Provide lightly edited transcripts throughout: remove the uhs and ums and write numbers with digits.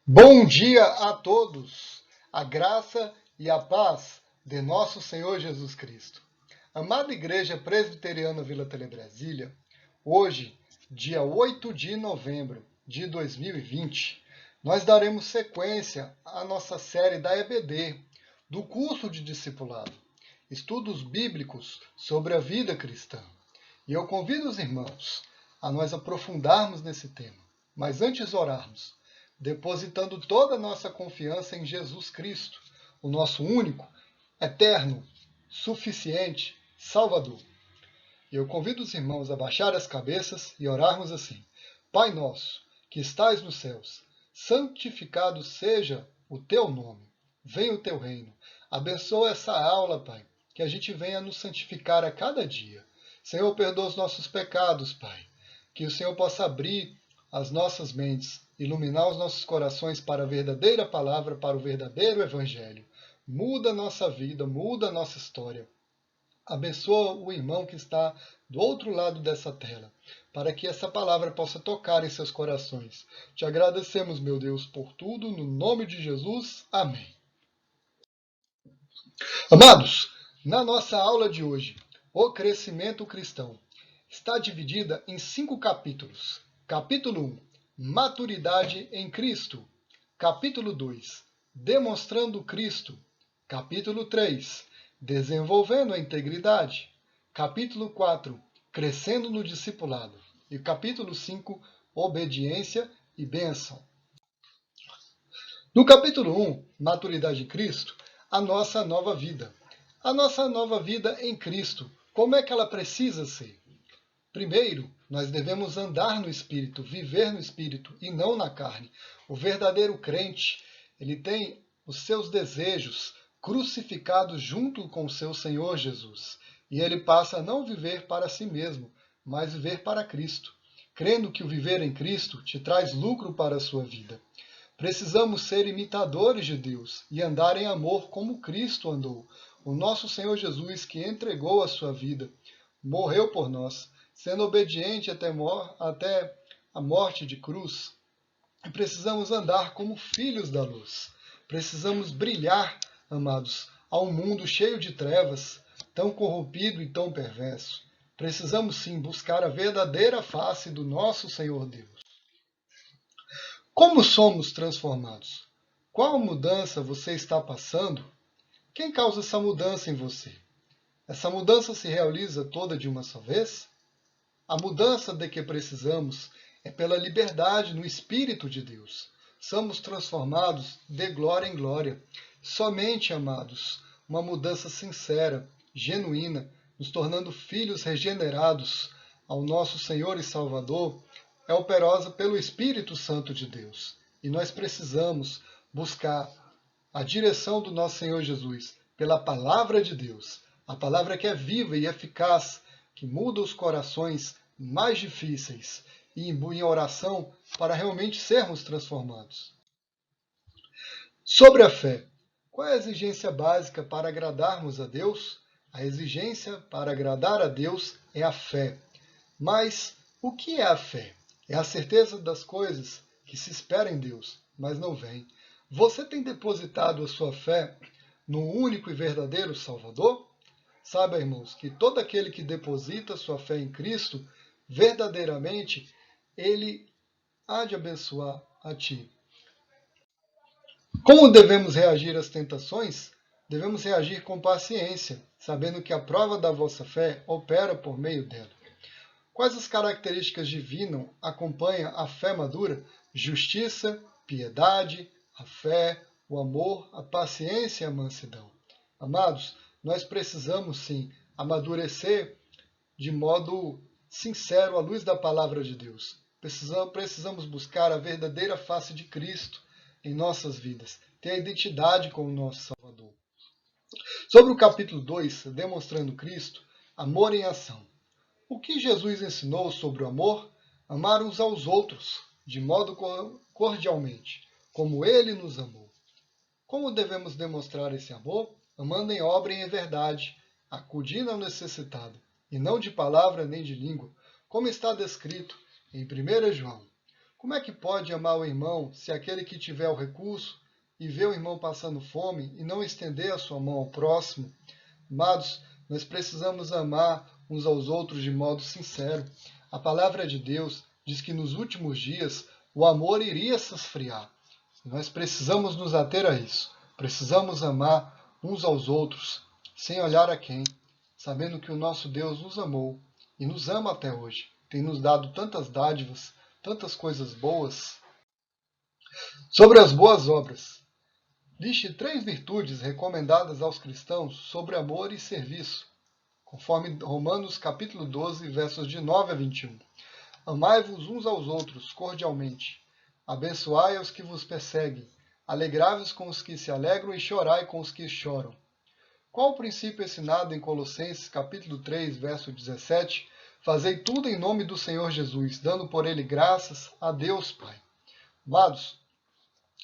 Bom dia a todos, a graça e a paz de nosso Senhor Jesus Cristo. Amada Igreja Presbiteriana Vila Telebrasília, hoje, dia 8 de novembro de 2020, nós daremos sequência à nossa série da EBD, do curso de discipulado, Estudos Bíblicos sobre a Vida Cristã. E eu convido os irmãos a nós aprofundarmos nesse tema, mas antes orarmos, depositando toda a nossa confiança em Jesus Cristo, o nosso único, eterno, suficiente Salvador. E eu convido os irmãos a baixar as cabeças e orarmos assim: Pai nosso, que estais nos céus, santificado seja o teu nome. Venha o teu reino. Abençoa essa aula, Pai, que a gente venha nos santificar a cada dia. Senhor, perdoa os nossos pecados, Pai. Que o Senhor possa abrir as nossas mentes, iluminar os nossos corações para a verdadeira palavra, para o verdadeiro evangelho. Muda a nossa vida, muda a nossa história. Abençoa o irmão que está do outro lado dessa tela, para que essa palavra possa tocar em seus corações. Te agradecemos, meu Deus, por tudo, no nome de Jesus. Amém. Amados, na nossa aula de hoje, o crescimento cristão está dividida em 5 capítulos. Capítulo 1, Maturidade em Cristo. Capítulo 2, Demonstrando Cristo. Capítulo 3, Desenvolvendo a Integridade. Capítulo 4, Crescendo no Discipulado. E capítulo 5, Obediência e Bênção. No capítulo 1, Maturidade em Cristo, a nossa nova vida. A nossa nova vida em Cristo, como é que ela precisa ser? Primeiro, nós devemos andar no Espírito, viver no Espírito e não na carne. O verdadeiro crente, ele tem os seus desejos crucificados junto com o seu Senhor Jesus. E ele passa a não viver para si mesmo, mas viver para Cristo, crendo que o viver em Cristo te traz lucro para a sua vida. Precisamos ser imitadores de Deus e andar em amor como Cristo andou. O nosso Senhor Jesus, que entregou a sua vida, morreu por nós, sendo obediente até a morte de cruz. E precisamos andar como filhos da luz. Precisamos brilhar, amados, a um mundo cheio de trevas, tão corrompido e tão perverso. Precisamos sim buscar a verdadeira face do nosso Senhor Deus. Como somos transformados? Qual mudança você está passando? Quem causa essa mudança em você? Essa mudança se realiza toda de uma só vez? A mudança de que precisamos é pela liberdade no Espírito de Deus. Somos transformados de glória em glória. Somente, amados, uma mudança sincera, genuína, nos tornando filhos regenerados ao nosso Senhor e Salvador, é operosa pelo Espírito Santo de Deus. E nós precisamos buscar a direção do nosso Senhor Jesus pela palavra de Deus, a palavra que é viva e eficaz, que muda os corações mais difíceis e em oração para realmente sermos transformados. Sobre a fé, qual é a exigência básica para agradarmos a Deus? A exigência para agradar a Deus é a fé. Mas o que é a fé? É a certeza das coisas que se espera em Deus, mas não vem. Você tem depositado a sua fé no único e verdadeiro Salvador? Saiba, irmãos, que todo aquele que deposita sua fé em Cristo, verdadeiramente, ele há de abençoar a ti. Como devemos reagir às tentações? Devemos reagir com paciência, sabendo que a prova da vossa fé opera por meio dela. Quais as características divinas acompanham a fé madura? Justiça, piedade, a fé, o amor, a paciência e a mansidão. Amados, nós precisamos sim amadurecer de modo sincero à luz da palavra de Deus. Precisamos buscar a verdadeira face de Cristo em nossas vidas, ter a identidade com o nosso Salvador. Sobre o capítulo 2, Demonstrando Cristo, amor em ação. O que Jesus ensinou sobre o amor? Amar uns aos outros, de modo cordialmente, como ele nos amou. Como devemos demonstrar esse amor? Amando em obra e em verdade, acudindo ao necessitado, e não de palavra nem de língua, como está descrito em 1 João. Como é que pode amar o irmão se aquele que tiver o recurso e vê o irmão passando fome e não estender a sua mão ao próximo? Amados, nós precisamos amar uns aos outros de modo sincero. A palavra de Deus diz que nos últimos dias o amor iria se esfriar. Nós precisamos nos ater a isso. Precisamos amar uns aos outros, sem olhar a quem, sabendo que o nosso Deus nos amou e nos ama até hoje. Tem nos dado tantas dádivas, tantas coisas boas. Sobre as boas obras. Liste 3 virtudes recomendadas aos cristãos sobre amor e serviço, conforme Romanos capítulo 12, versos de 9 a 21. Amai-vos uns aos outros cordialmente. Abençoai aos que vos perseguem. Alegrai-vos com os que se alegram e chorai com os que choram. Qual o princípio ensinado em Colossenses capítulo 3, verso 17? Fazei tudo em nome do Senhor Jesus, dando por ele graças a Deus Pai. Amados,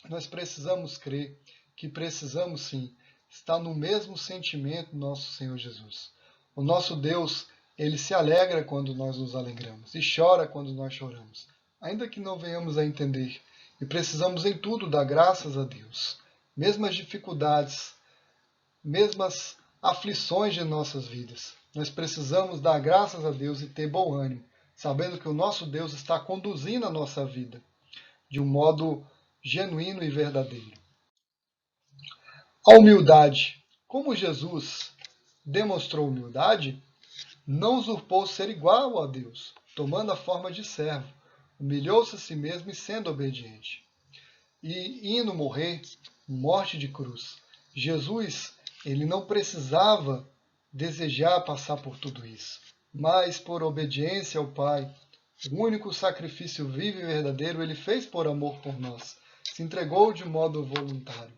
nós precisamos crer que precisamos sim estar no mesmo sentimento do nosso Senhor Jesus. O nosso Deus, ele se alegra quando nós nos alegramos e chora quando nós choramos, ainda que não venhamos a entender. E precisamos em tudo dar graças a Deus. Mesmas dificuldades, mesmas aflições de nossas vidas, nós precisamos dar graças a Deus e ter bom ânimo, sabendo que o nosso Deus está conduzindo a nossa vida de um modo genuíno e verdadeiro. A humildade. Como Jesus demonstrou humildade, não usurpou ser igual a Deus, tomando a forma de servo, humilhou-se a si mesmo e sendo obediente. E indo morrer, morte de cruz. Jesus, ele não precisava desejar passar por tudo isso, mas por obediência ao Pai, o único sacrifício vivo e verdadeiro, ele fez por amor por nós, se entregou de modo voluntário.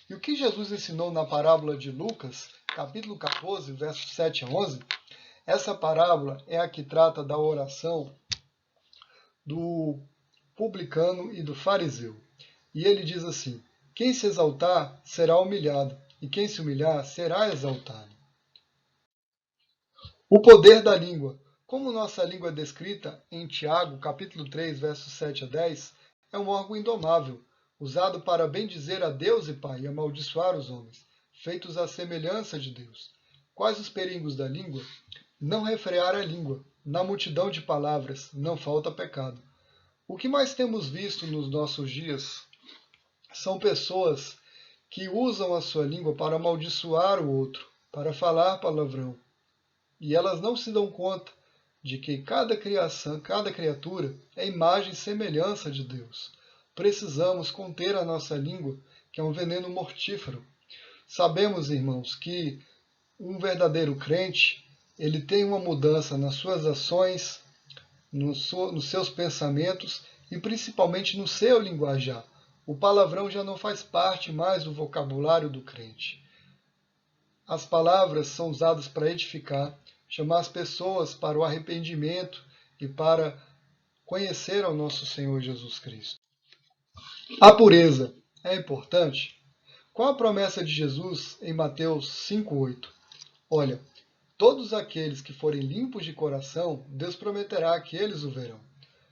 E o que Jesus ensinou na parábola de Lucas, capítulo 14, versos 7 a 11, essa parábola é a que trata da oração do publicano e do fariseu. E ele diz assim: quem se exaltar será humilhado, e quem se humilhar será exaltado. O poder da língua. Como nossa língua é descrita em Tiago, capítulo 3, versos 7 a 10, é um órgão indomável, usado para bendizer a Deus e Pai e amaldiçoar os homens, feitos à semelhança de Deus. Quais os perigos da língua? Não refrear a língua. Na multidão de palavras não falta pecado. O que mais temos visto nos nossos dias são pessoas que usam a sua língua para amaldiçoar o outro, para falar palavrão. E elas não se dão conta de que cada criação, cada criatura é imagem e semelhança de Deus. Precisamos conter a nossa língua, que é um veneno mortífero. Sabemos, irmãos, que um verdadeiro crente, ele tem uma mudança nas suas ações, nos seus pensamentos e principalmente no seu linguajar. O palavrão já não faz parte mais do vocabulário do crente. As palavras são usadas para edificar, chamar as pessoas para o arrependimento e para conhecer ao nosso Senhor Jesus Cristo. A pureza é importante? Qual a promessa de Jesus em Mateus 5,8? Olha, todos aqueles que forem limpos de coração, Deus prometerá que eles o verão.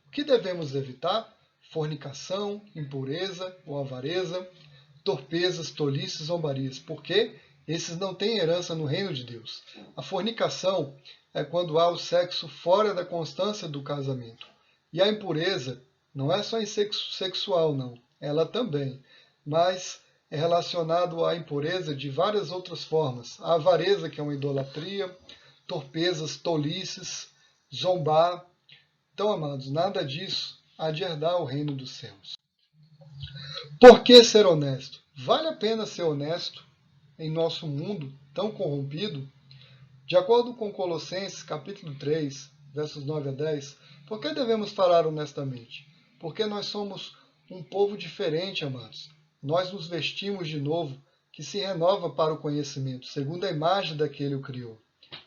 O que devemos evitar? Fornicação, impureza ou avareza, torpezas, tolices, zombarias, porque esses não têm herança no reino de Deus. A fornicação é quando há o sexo fora da constância do casamento. E a impureza não é só em sexo sexual, não. Ela também. Mas é relacionado à impureza de várias outras formas. A avareza, que é uma idolatria, torpezas, tolices, zombar. Então, amados, nada disso há de herdar o reino dos céus. Por que ser honesto? Vale a pena ser honesto em nosso mundo tão corrompido? De acordo com Colossenses capítulo 3, versos 9 a 10, por que devemos falar honestamente? Porque nós somos um povo diferente, amados. Nós nos vestimos de novo, que se renova para o conhecimento, segundo a imagem daquele que o criou.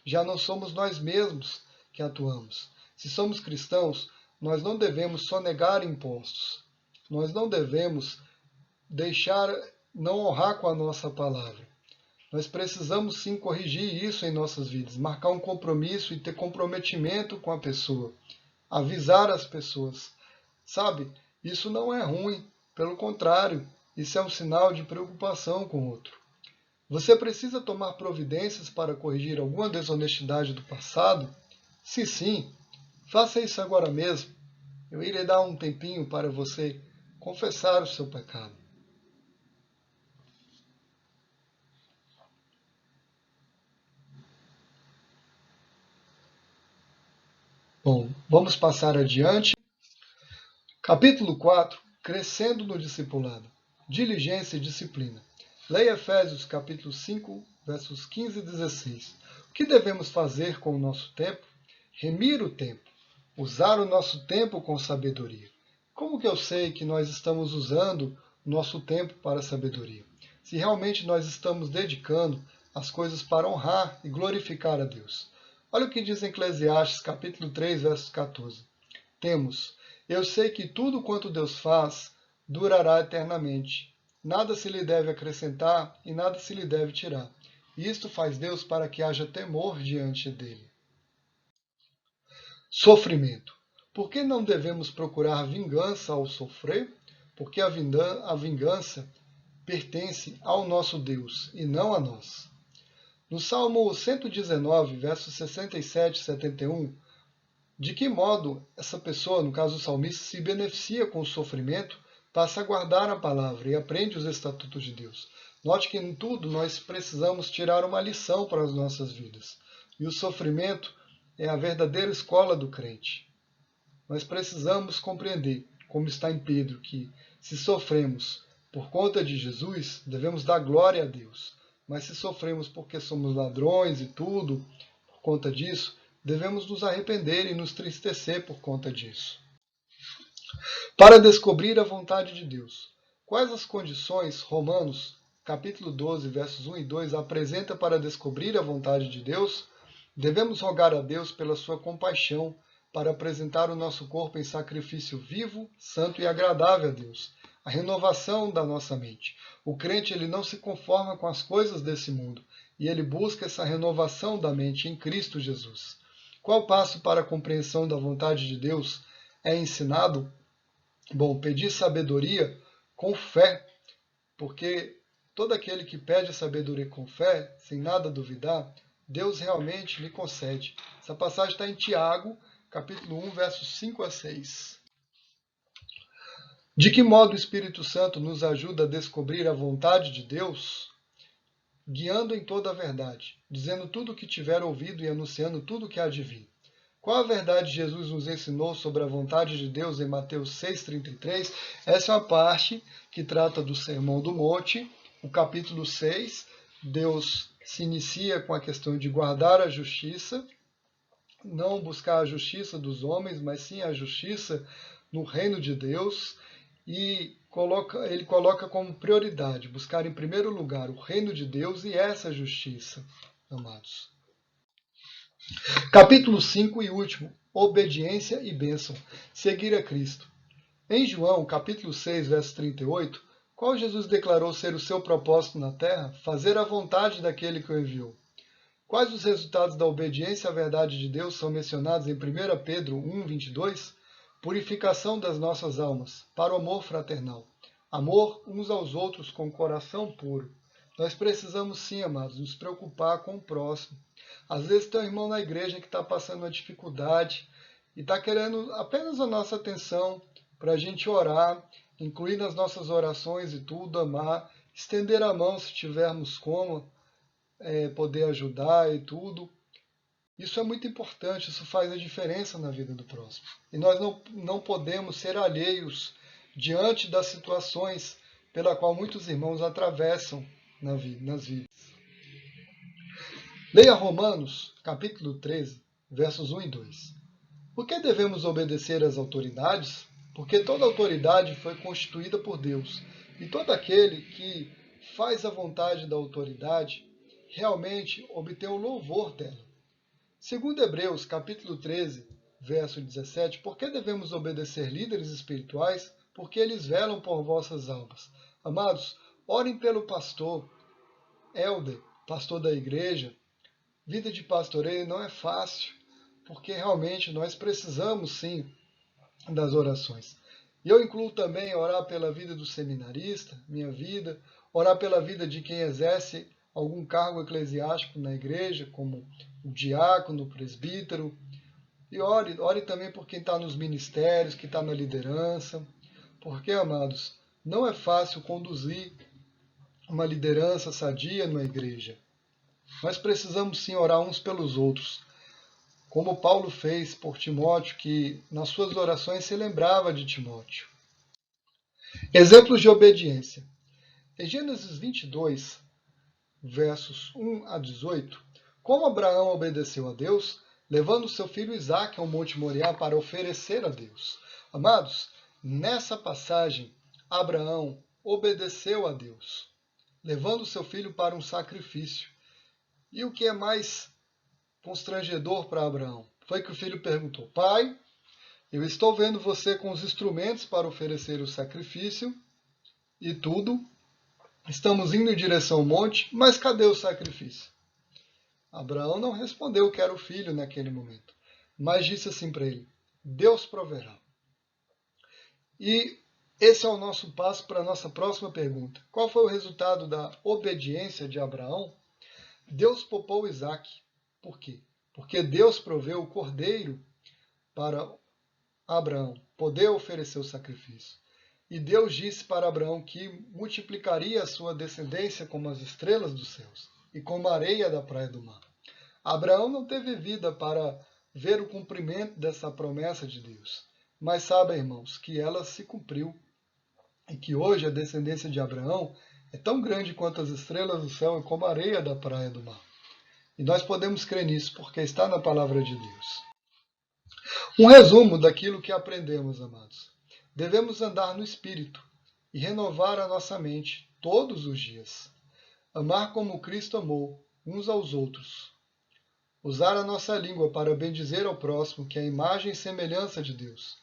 Já não somos nós mesmos que atuamos. Se somos cristãos, nós não devemos sonegar impostos. Nós não devemos não honrar com a nossa palavra. Nós precisamos sim corrigir isso em nossas vidas, marcar um compromisso e ter comprometimento com a pessoa, avisar as pessoas. Sabe, Isso não é ruim, pelo contrário, isso é um sinal de preocupação com o outro. Você precisa tomar providências para corrigir alguma desonestidade do passado? Se sim, faça isso agora mesmo. Eu irei dar um tempinho para você confessar o seu pecado. Bom, vamos passar adiante. Capítulo 4. Crescendo no discipulado. Diligência e disciplina. Leia Efésios capítulo 5, versos 15 e 16. O que devemos fazer com o nosso tempo? Remir o tempo. Usar o nosso tempo com sabedoria. Como que eu sei que nós estamos usando o nosso tempo para a sabedoria? Se realmente nós estamos dedicando as coisas para honrar e glorificar a Deus. Olha o que diz em Eclesiastes capítulo 3, versos 14. Eu sei que tudo quanto Deus faz durará eternamente. Nada se lhe deve acrescentar e nada se lhe deve tirar. E isto faz Deus para que haja temor diante dele. Sofrimento. Por que não devemos procurar vingança ao sofrer? Porque a vingança pertence ao nosso Deus e não a nós. No Salmo 119, versos 67 e 71, de que modo essa pessoa, no caso o salmista, se beneficia com o sofrimento, passa a guardar a palavra e aprende os estatutos de Deus. Note que em tudo nós precisamos tirar uma lição para as nossas vidas. E o sofrimento é a verdadeira escola do crente. Nós precisamos compreender, como está em Pedro, que se sofremos por conta de Jesus, devemos dar glória a Deus. Mas se sofremos porque somos ladrões e tudo, por conta disso, devemos nos arrepender e nos tristecer por conta disso. Para descobrir a vontade de Deus. Quais as condições Romanos, capítulo 12, versos 1 e 2, apresenta para descobrir a vontade de Deus? Devemos rogar a Deus pela sua compaixão para apresentar o nosso corpo em sacrifício vivo, santo e agradável a Deus. A renovação da nossa mente. O crente ele não se conforma com as coisas desse mundo e ele busca essa renovação da mente em Cristo Jesus. Qual passo para a compreensão da vontade de Deus é ensinado? Bom, pedir sabedoria com fé, porque todo aquele que pede sabedoria com fé, sem nada duvidar, Deus realmente lhe concede. Essa passagem está em Tiago, capítulo 1, versos 5 a 6. De que modo o Espírito Santo nos ajuda a descobrir a vontade de Deus? Guiando em toda a verdade, dizendo tudo o que tiver ouvido e anunciando tudo o que há de vir. Qual a verdade Jesus nos ensinou sobre a vontade de Deus em Mateus 6,33? Essa é uma parte que trata do Sermão do Monte, o capítulo 6. Deus se inicia com a questão de guardar a justiça, não buscar a justiça dos homens, mas sim a justiça no reino de Deus. E ele coloca como prioridade buscar em primeiro lugar o reino de Deus e essa justiça, amados. Capítulo 5 e último, obediência e bênção, seguir a Cristo. Em João, capítulo 6, verso 38, qual Jesus declarou ser o seu propósito na terra? Fazer a vontade daquele que o enviou. Quais os resultados da obediência à verdade de Deus são mencionados em 1 Pedro 1, 22? Purificação das nossas almas, para o amor fraternal. Amor uns aos outros com o coração puro. Nós precisamos sim, amados, nos preocupar com o próximo. Às vezes tem um irmão na igreja que está passando uma dificuldade e está querendo apenas a nossa atenção para a gente orar, incluir nas nossas orações e tudo, amar, estender a mão se tivermos como, poder ajudar e tudo. Isso é muito importante, isso faz a diferença na vida do próximo. E nós não podemos ser alheios diante das situações pela qual muitos irmãos atravessam nas vidas. Leia Romanos, capítulo 13, versos 1 e 2. Por que devemos obedecer às autoridades? Porque toda autoridade foi constituída por Deus, e todo aquele que faz a vontade da autoridade realmente obtém o louvor dela. Segundo Hebreus, capítulo 13, verso 17, por que devemos obedecer líderes espirituais? Porque eles velam por vossas almas. Amados, orem pelo pastor, elder, pastor da igreja. Vida de pastoreio não é fácil, porque realmente nós precisamos sim das orações. E eu incluo também orar pela vida do seminarista, minha vida, orar pela vida de quem exerce algum cargo eclesiástico na igreja, como o diácono, o presbítero. E ore também por quem está nos ministérios, que está na liderança. Porque, amados, não é fácil conduzir uma liderança sadia numa igreja. Nós precisamos sim orar uns pelos outros, como Paulo fez por Timóteo, que nas suas orações se lembrava de Timóteo. Exemplos de obediência. Em Gênesis 22, versos 1 a 18, como Abraão obedeceu a Deus, levando seu filho Isaque ao Monte Moriá para oferecer a Deus. Amados, nessa passagem, Abraão obedeceu a Deus, levando seu filho para um sacrifício. E o que é mais constrangedor para Abraão foi que o filho perguntou: Pai, eu estou vendo você com os instrumentos para oferecer o sacrifício e tudo. Estamos indo em direção ao monte, mas cadê o sacrifício? Abraão não respondeu que era o filho naquele momento, mas disse assim para ele: Deus proverá. E esse é o nosso passo para a nossa próxima pergunta. Qual foi o resultado da obediência de Abraão? Deus poupou Isaque. Por quê? Porque Deus proveu o cordeiro para Abraão poder oferecer o sacrifício. E Deus disse para Abraão que multiplicaria a sua descendência como as estrelas dos céus e como a areia da praia do mar. Abraão não teve vida para ver o cumprimento dessa promessa de Deus. Mas sabem, irmãos, que ela se cumpriu e que hoje a descendência de Abraão é tão grande quanto as estrelas do céu e como a areia da praia do mar. E nós podemos crer nisso porque está na palavra de Deus. Um resumo daquilo que aprendemos, amados. Devemos andar no Espírito e renovar a nossa mente todos os dias. Amar como Cristo amou uns aos outros. Usar a nossa língua para bendizer ao próximo, que é a imagem e semelhança de Deus.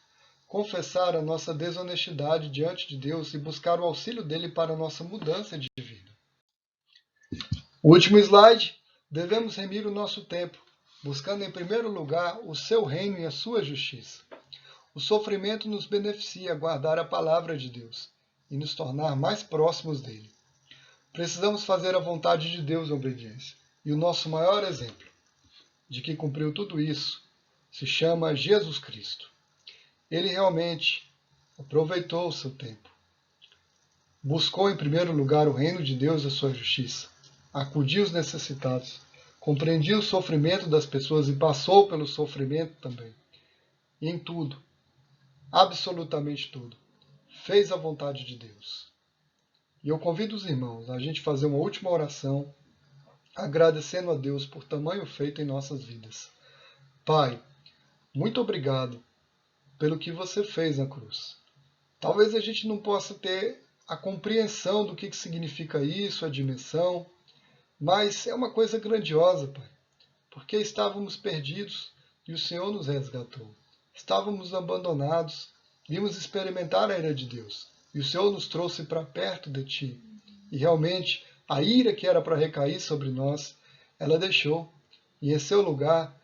Confessar a nossa desonestidade diante de Deus e buscar o auxílio dele para a nossa mudança de vida. Último slide. Devemos remir o nosso tempo, buscando em primeiro lugar o seu reino e a sua justiça. O sofrimento nos beneficia a guardar a palavra de Deus e nos tornar mais próximos dele. Precisamos fazer a vontade de Deus em obediência. E o nosso maior exemplo de que cumpriu tudo isso se chama Jesus Cristo. Ele realmente aproveitou o seu tempo. Buscou em primeiro lugar o reino de Deus e a sua justiça. Acudiu os necessitados. Compreendia o sofrimento das pessoas e passou pelo sofrimento também. E em tudo, absolutamente tudo, fez a vontade de Deus. E eu convido os irmãos a gente fazer uma última oração, agradecendo a Deus por tamanho feito em nossas vidas. Pai, muito obrigado pelo que você fez na cruz. Talvez a gente não possa ter a compreensão do que significa isso, a dimensão, mas é uma coisa grandiosa, Pai, porque estávamos perdidos e o Senhor nos resgatou. Estávamos abandonados, vimos experimentar a ira de Deus e o Senhor nos trouxe para perto de Ti. E realmente a ira que era para recair sobre nós, ela deixou, e em seu lugar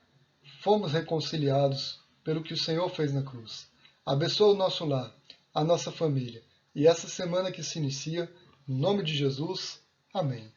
fomos reconciliados pelo que o Senhor fez na cruz. Abençoa o nosso lar, a nossa família, e essa semana que se inicia, em nome de Jesus, amém.